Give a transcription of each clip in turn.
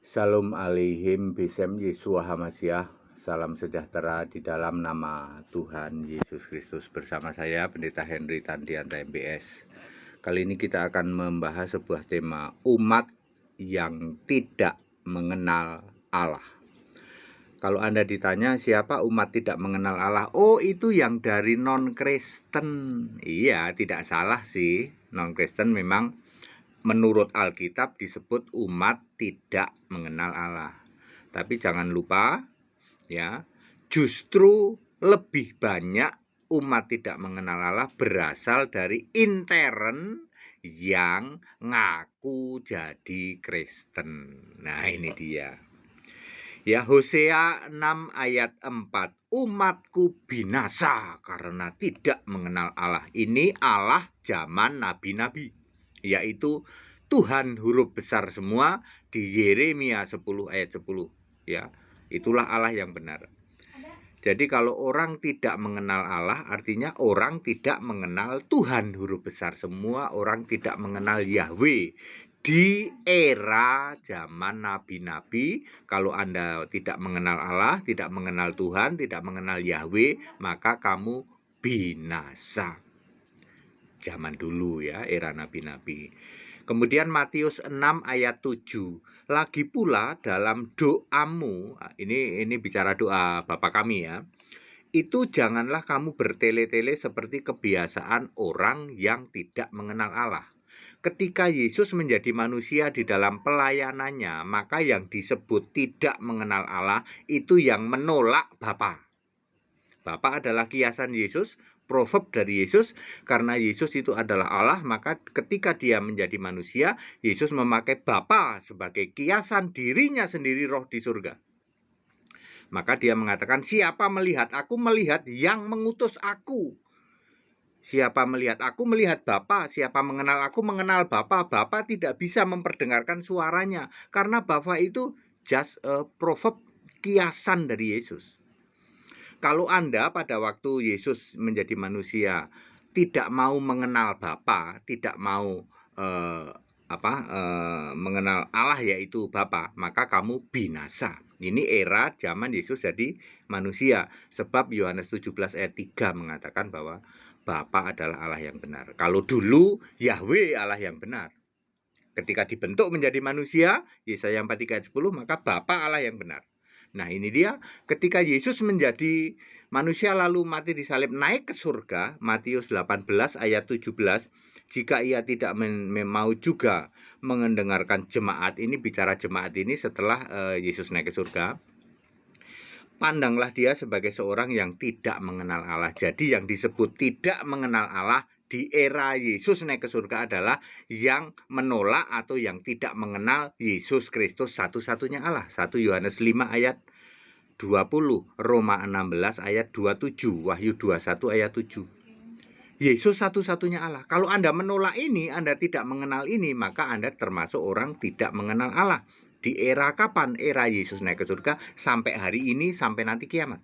Shalom aleihim bisem Yeshua Hamasyah. Salam sejahtera di dalam nama Tuhan Yesus Kristus. Bersama saya Pendeta Henry Tandianta MBS. Kali ini kita akan membahas sebuah tema, umat yang tidak mengenal Allah. Kalau Anda ditanya siapa umat tidak mengenal Allah, oh itu yang dari non-Kristen. Iya, tidak salah sih. Non-Kristen memang menurut Alkitab disebut umat tidak mengenal Allah. Tapi jangan lupa ya, justru lebih banyak umat tidak mengenal Allah berasal dari intern yang ngaku jadi Kristen. Nah, ini dia. Ya, Hosea 6 ayat 4. Umatku binasa karena tidak mengenal Allah. Ini Allah zaman nabi-nabi, yaitu Tuhan huruf besar semua di Yeremia 10 ayat 10. Ya, itulah Allah yang benar. Jadi kalau orang tidak mengenal Allah, artinya orang tidak mengenal Tuhan huruf besar semua, orang tidak mengenal Yahweh. Di era zaman nabi-nabi, kalau Anda tidak mengenal Allah, tidak mengenal Tuhan, tidak mengenal Yahweh, maka kamu binasa. Zaman dulu ya, era nabi-nabi. Kemudian Matius 6 ayat 7. Lagi pula dalam doamu, ini bicara doa Bapa kami ya. Itu janganlah kamu bertele-tele seperti kebiasaan orang yang tidak mengenal Allah. Ketika Yesus menjadi manusia di dalam pelayanannya, maka yang disebut tidak mengenal Allah itu yang menolak Bapa. Bapa adalah kiasan Yesus, proverb dari Yesus. Karena Yesus itu adalah Allah, maka ketika dia menjadi manusia, Yesus memakai Bapa sebagai kiasan dirinya sendiri roh di surga. Maka dia mengatakan, siapa melihat aku, melihat yang mengutus aku. Siapa melihat aku, melihat Bapa. Siapa mengenal aku, mengenal Bapa. Bapa tidak bisa memperdengarkan suaranya, karena Bapa itu just a proverb, kiasan dari Yesus. Kalau Anda pada waktu Yesus menjadi manusia tidak mau mengenal Bapa, tidak mau mengenal Allah yaitu Bapa, maka kamu binasa. Ini era zaman Yesus jadi manusia. Sebab Yohanes 17 ayat 3 mengatakan bahwa Bapa adalah Allah yang benar. Kalau dulu Yahweh Allah yang benar. Ketika dibentuk menjadi manusia, Yesaya 43 ayat 10, maka Bapa Allah yang benar. Nah, ini dia, ketika Yesus menjadi manusia lalu mati disalib naik ke surga, Matius 18 ayat 17, jika ia tidak mau juga mendengarkan jemaat, ini bicara jemaat ini setelah Yesus naik ke surga, pandanglah dia sebagai seorang yang tidak mengenal Allah. Jadi yang disebut tidak mengenal Allah di era Yesus naik ke surga adalah yang menolak atau yang tidak mengenal Yesus Kristus satu-satunya Allah. 1 Yohanes 5 ayat 20, Roma 16 ayat 27, Wahyu 21 ayat 7. Yesus satu-satunya Allah. Kalau Anda menolak ini, Anda tidak mengenal ini, maka Anda termasuk orang tidak mengenal Allah. Di era kapan? Era Yesus naik ke surga sampai hari ini, sampai nanti kiamat.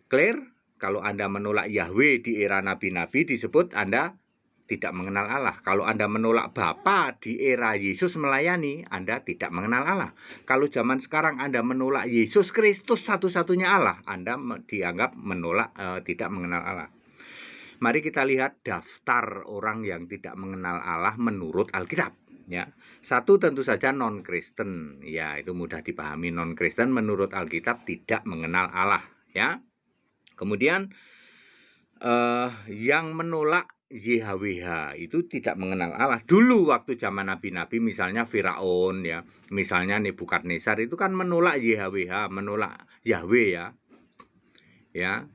Clear? Kalau Anda menolak Yahweh di era nabi-nabi disebut Anda tidak mengenal Allah. Kalau Anda menolak Bapa di era Yesus melayani, Anda tidak mengenal Allah. Kalau zaman sekarang Anda menolak Yesus Kristus satu-satunya Allah, Anda dianggap menolak tidak mengenal Allah. Mari kita lihat daftar orang yang tidak mengenal Allah menurut Alkitab. Ya, satu tentu saja non-Kristen. Ya, itu mudah dipahami. Non-Kristen menurut Alkitab tidak mengenal Allah. Ya, kemudian yang menolak YHWH itu tidak mengenal Allah. Dulu waktu zaman nabi-nabi, misalnya Firaun ya, misalnya Nebukadnezar, itu kan menolak YHWH, menolak Yahweh ya. Ya,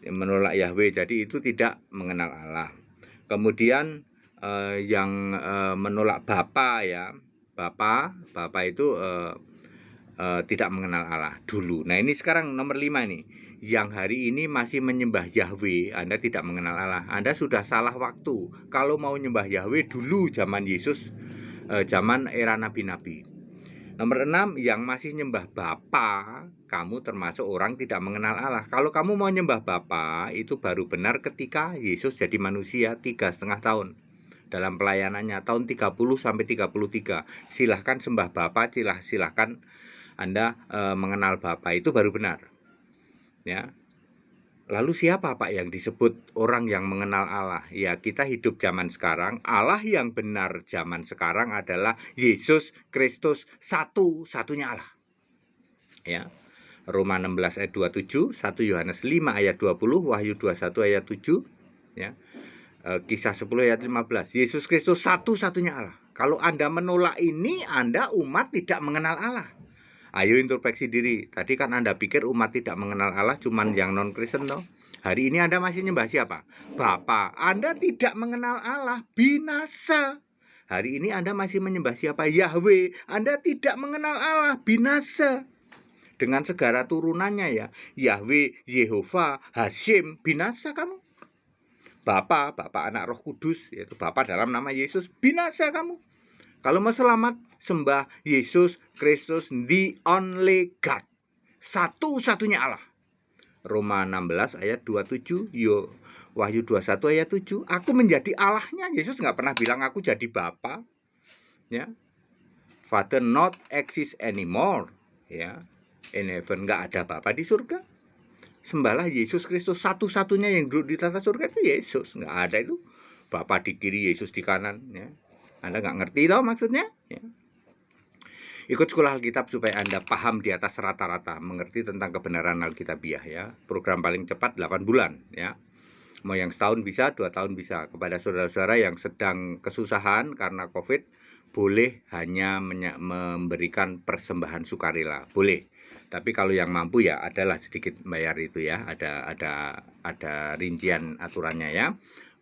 menolak Yahweh, jadi itu tidak mengenal Allah. Kemudian yang menolak Bapa ya, Bapa itu tidak mengenal Allah dulu. Nah, ini sekarang nomor 5 nih. Yang hari ini masih menyembah Yahweh, Anda tidak mengenal Allah. Anda sudah salah waktu. Kalau mau nyembah Yahweh dulu zaman Yesus, zaman era nabi-nabi. Nomor 6, yang masih nyembah Bapa, kamu termasuk orang tidak mengenal Allah. Kalau kamu mau nyembah Bapa, itu baru benar ketika Yesus jadi manusia 3,5 tahun. dalam pelayanannya tahun 30 sampai 33. Silahkan sembah Bapa, silahkan Anda mengenal Bapa, itu baru benar. Ya. Lalu siapa Pak yang disebut orang yang mengenal Allah? Ya, kita hidup zaman sekarang. Allah yang benar zaman sekarang adalah Yesus Kristus, satu-satunya Allah. Ya. Roma 16 ayat 27, 1 Yohanes 5 ayat 20, Wahyu 21 ayat 7, ya. Kisah 10 ayat 15. Yesus Kristus satu-satunya Allah. Kalau Anda menolak ini, Anda umat tidak mengenal Allah. Ayo introspeksi diri. Tadi kan Anda pikir umat tidak mengenal Allah cuman yang non-Kristen toh. Hari ini Anda masih nyembah siapa? Bapa. Anda tidak mengenal Allah, binasa. Hari ini Anda masih menyembah siapa? Yahweh. Anda tidak mengenal Allah, binasa. Dengan segala turunannya ya. Yahweh, Yehova, Hashim, binasa kamu. Bapa anak Roh Kudus, yaitu Bapa dalam nama Yesus, binasa kamu. Kalau mau selamat, sembah Yesus Kristus, the only God, satu-satunya Allah. Roma 16 ayat 27, Wahyu 21 ayat 7. Aku menjadi Allahnya. Yesus nggak pernah bilang aku jadi Bapa. Ya. Father not exist anymore. Ya. In heaven, nggak ada Bapa di surga. Sembahlah Yesus Kristus, satu-satunya yang duduk di tata surga itu Yesus. Nggak ada itu Bapa di kiri, Yesus di kanan. Ya. Anda nggak ngerti toh maksudnya? Ya. Ikut sekolah Alkitab supaya Anda paham di atas rata-rata, mengerti tentang kebenaran Alkitabiah ya. Program paling cepat 8 bulan ya. Mau yang setahun bisa, 2 tahun bisa. Kepada saudara-saudara yang sedang kesusahan karena COVID, boleh hanya memberikan persembahan sukarela, boleh. Tapi kalau yang mampu ya adalah sedikit bayar itu ya, ada rincian aturannya ya.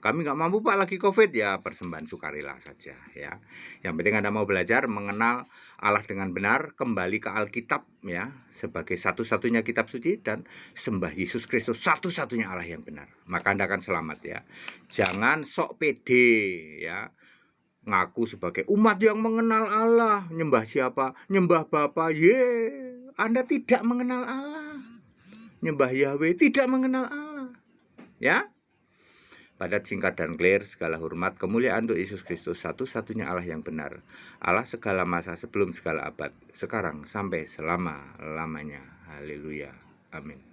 Kami nggak mampu Pak, lagi COVID, ya persembahan sukarela saja ya. Yang penting Anda mau belajar mengenal Allah dengan benar, kembali ke Alkitab ya, sebagai satu-satunya kitab suci, dan sembah Yesus Kristus, satu-satunya Allah yang benar. Maka Anda akan selamat ya. Jangan sok pede ya, ngaku sebagai umat yang mengenal Allah. Nyembah siapa? Nyembah Bapa. Anda tidak mengenal Allah. Nyembah Yahweh, tidak mengenal Allah. Ya. Padat, singkat, dan clear. Segala hormat, kemuliaan untuk Yesus Kristus, satu-satunya Allah yang benar. Allah segala masa, sebelum segala abad, sekarang sampai selama-lamanya. Haleluya. Amin.